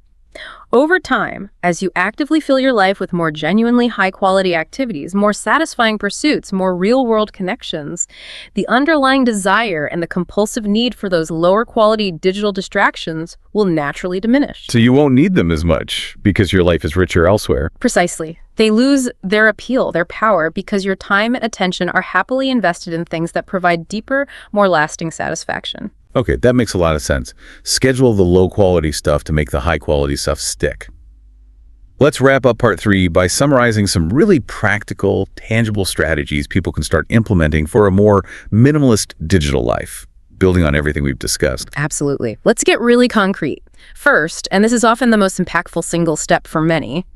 Over time, as you actively fill your life with more genuinely high-quality activities, more satisfying pursuits, more real-world connections, the underlying desire and the compulsive need for those lower-quality digital distractions will naturally diminish. So you won't need them as much because your life is richer elsewhere. Precisely. They lose their appeal, their power, because your time and attention are happily invested in things that provide deeper, more lasting satisfaction. Okay, that makes a lot of sense. Schedule the low-quality stuff to make the high-quality stuff stick. Let's wrap up part 3 by summarizing some really practical, tangible strategies people can start implementing for a more minimalist digital life, building on everything we've discussed. Absolutely. Let's get really concrete. First, and this is often the most impactful single step for many,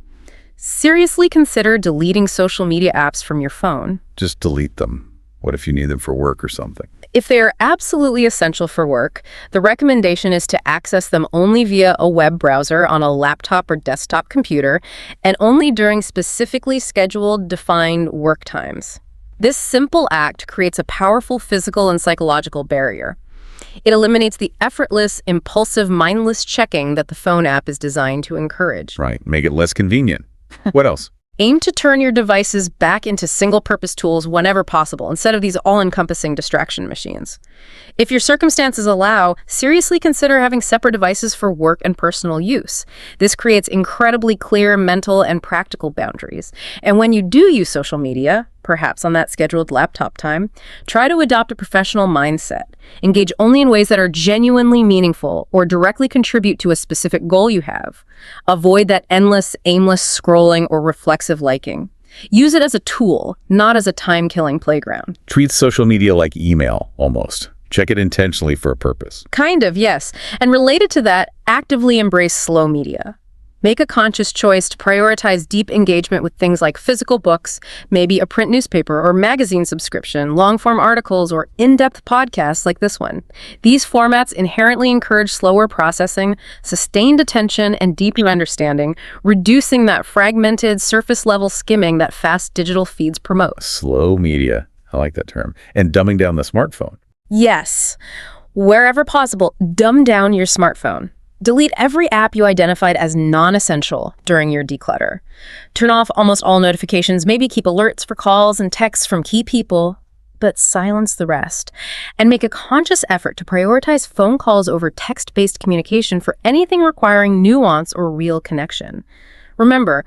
seriously consider deleting social media apps from your phone. Just delete them. What if you need them for work or something? If they are absolutely essential for work, the recommendation is to access them only via a web browser on a laptop or desktop computer, and only during specifically scheduled, defined work times. This simple act creates a powerful physical and psychological barrier. It eliminates the effortless, impulsive, mindless checking that the phone app is designed to encourage. Right, make it less convenient. What else? Aim to turn your devices back into single-purpose tools whenever possible, instead of these all-encompassing distraction machines. If your circumstances allow, seriously consider having separate devices for work and personal use. This creates incredibly clear mental and practical boundaries. And when you do use social media, perhaps on that scheduled laptop time, try to adopt a professional mindset. Engage only in ways that are genuinely meaningful or directly contribute to a specific goal you have. Avoid that endless, aimless scrolling or reflexive liking. Use it as a tool, not as a time-killing playground. Treat social media like email, almost. Check it intentionally for a purpose. Kind of, yes. And related to that, actively embrace slow media. Make a conscious choice to prioritize deep engagement with things like physical books, maybe a print newspaper or magazine subscription, long-form articles, or in-depth podcasts like this one. These formats inherently encourage slower processing, sustained attention, and deeper understanding, reducing that fragmented, surface-level skimming that fast digital feeds promote. Slow media. I like that term. And dumbing down the smartphone. Yes. Wherever possible, dumb down your smartphone. Delete every app you identified as non-essential during your declutter. Turn off almost all notifications, maybe keep alerts for calls and texts from key people, but silence the rest. And make a conscious effort to prioritize phone calls over text-based communication for anything requiring nuance or real connection. Remember,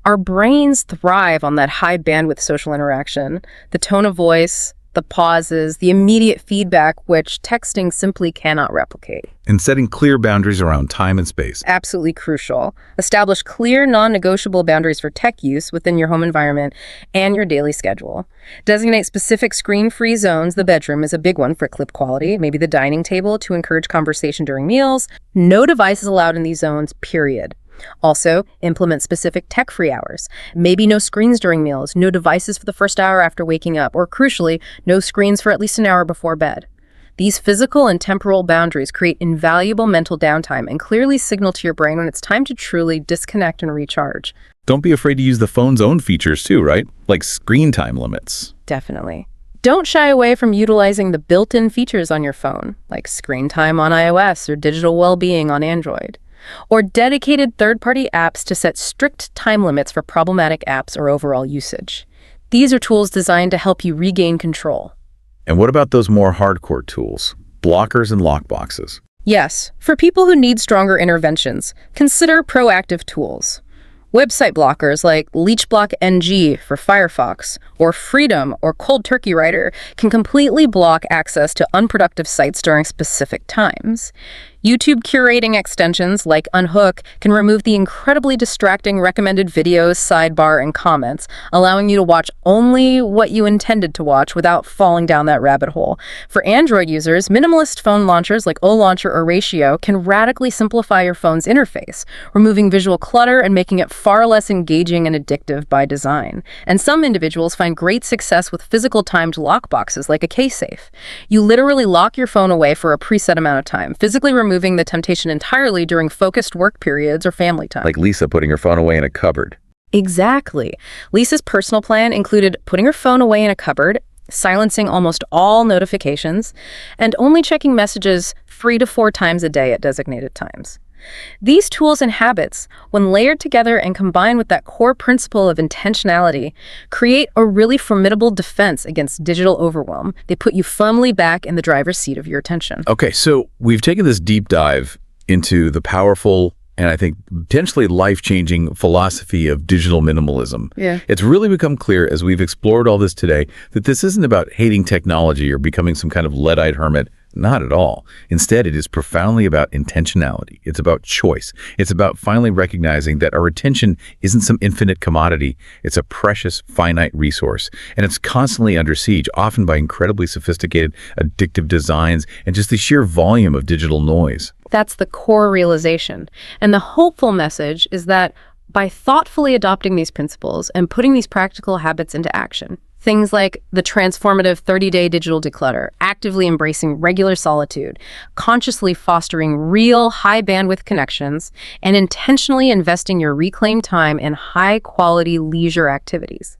our brains thrive on that high bandwidth social interaction, the tone of voice, the pauses, the immediate feedback, which texting simply cannot replicate. And setting clear boundaries around time and space. Absolutely crucial. Establish clear, non-negotiable boundaries for tech use within your home environment and your daily schedule. Designate specific screen-free zones. The bedroom is a big one for clip quality. Maybe the dining table to encourage conversation during meals. No devices allowed in these zones, period. Also, implement specific tech-free hours. Maybe no screens during meals, no devices for the first hour after waking up, or crucially, no screens for at least an hour before bed. These physical and temporal boundaries create invaluable mental downtime and clearly signal to your brain when it's time to truly disconnect and recharge. Don't be afraid to use the phone's own features too, right? Like screen time limits. Definitely. Don't shy away from utilizing the built-in features on your phone, like screen time on iOS or digital well-being on Android. Or dedicated third-party apps to set strict time limits for problematic apps or overall usage. These are tools designed to help you regain control. And what about those more hardcore tools? Blockers and lockboxes. Yes, for people who need stronger interventions, consider proactive tools. Website blockers like LeechBlock NG for Firefox, or Freedom or Cold Turkey Writer can completely block access to unproductive sites during specific times. YouTube curating extensions like Unhook can remove the incredibly distracting recommended videos, sidebar, and comments, allowing you to watch only what you intended to watch without falling down that rabbit hole. For Android users, minimalist phone launchers like O-Launcher or Ratio can radically simplify your phone's interface, removing visual clutter and making it far less engaging and addictive by design. And some individuals find great success with physical timed lock boxes like a K-Safe. You literally lock your phone away for a preset amount of time, physically removing the temptation entirely during focused work periods or family time. Like Lisa putting her phone away in a cupboard. Exactly. Lisa's personal plan included putting her phone away in a cupboard, silencing almost all notifications, and only checking messages 3 to 4 times a day at designated times. These tools and habits, when layered together and combined with that core principle of intentionality, create a really formidable defense against digital overwhelm. They put you firmly back in the driver's seat of your attention. Okay, so we've taken this deep dive into the powerful and I think potentially life-changing philosophy of digital minimalism. Yeah. It's really become clear as we've explored all this today that this isn't about hating technology or becoming some kind of lead-eyed hermit. Not at all. Instead, it is profoundly about intentionality. It's about choice. It's about finally recognizing that our attention isn't some infinite commodity. It's a precious, finite resource. And it's constantly under siege, often by incredibly sophisticated, addictive designs and just the sheer volume of digital noise. That's the core realization. And the hopeful message is that by thoughtfully adopting these principles and putting these practical habits into action, things like the transformative 30-day digital declutter, actively embracing regular solitude, consciously fostering real high-bandwidth connections, and intentionally investing your reclaimed time in high-quality leisure activities,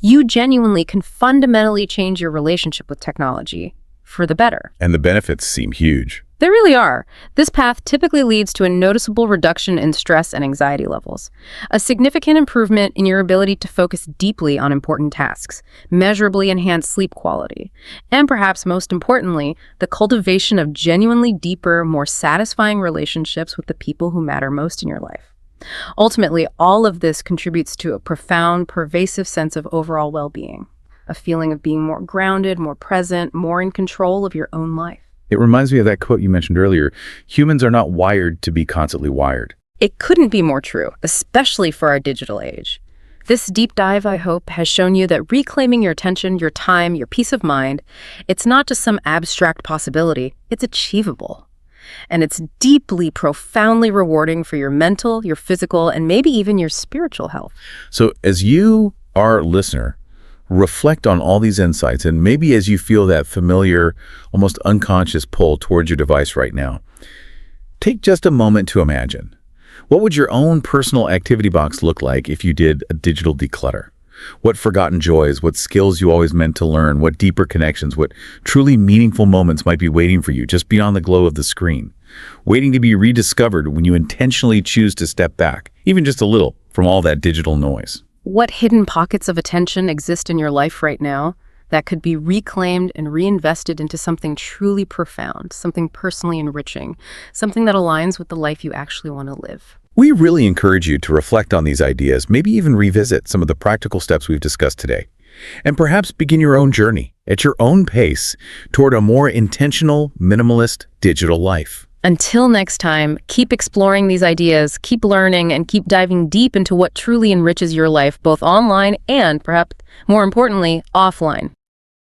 you genuinely can fundamentally change your relationship with technology for the better. And the benefits seem huge. They really are. This path typically leads to a noticeable reduction in stress and anxiety levels, a significant improvement in your ability to focus deeply on important tasks, measurably enhance sleep quality, and perhaps most importantly, the cultivation of genuinely deeper, more satisfying relationships with the people who matter most in your life. Ultimately, all of this contributes to a profound, pervasive sense of overall well-being, a feeling of being more grounded, more present, more in control of your own life. It reminds me of that quote you mentioned earlier. Humans are not wired to be constantly wired. It couldn't be more true, especially for our digital age. This deep dive, I hope, has shown you that reclaiming your attention, your time, your peace of mind, it's not just some abstract possibility, it's achievable. And it's deeply, profoundly rewarding for your mental, your physical, and maybe even your spiritual health. So as you, our listener, reflect on all these insights, and maybe as you feel that familiar, almost unconscious pull towards your device right now, take just a moment to imagine. What would your own personal activity box look like if you did a digital declutter? What forgotten joys, what skills you always meant to learn, what deeper connections, what truly meaningful moments might be waiting for you just beyond the glow of the screen, waiting to be rediscovered when you intentionally choose to step back, even just a little, from all that digital noise. What hidden pockets of attention exist in your life right now that could be reclaimed and reinvested into something truly profound, something personally enriching, something that aligns with the life you actually want to live? We really encourage you to reflect on these ideas, maybe even revisit some of the practical steps we've discussed today, and perhaps begin your own journey at your own pace toward a more intentional, minimalist digital life. Until next time, keep exploring these ideas, keep learning, and keep diving deep into what truly enriches your life, both online and, perhaps more importantly, offline.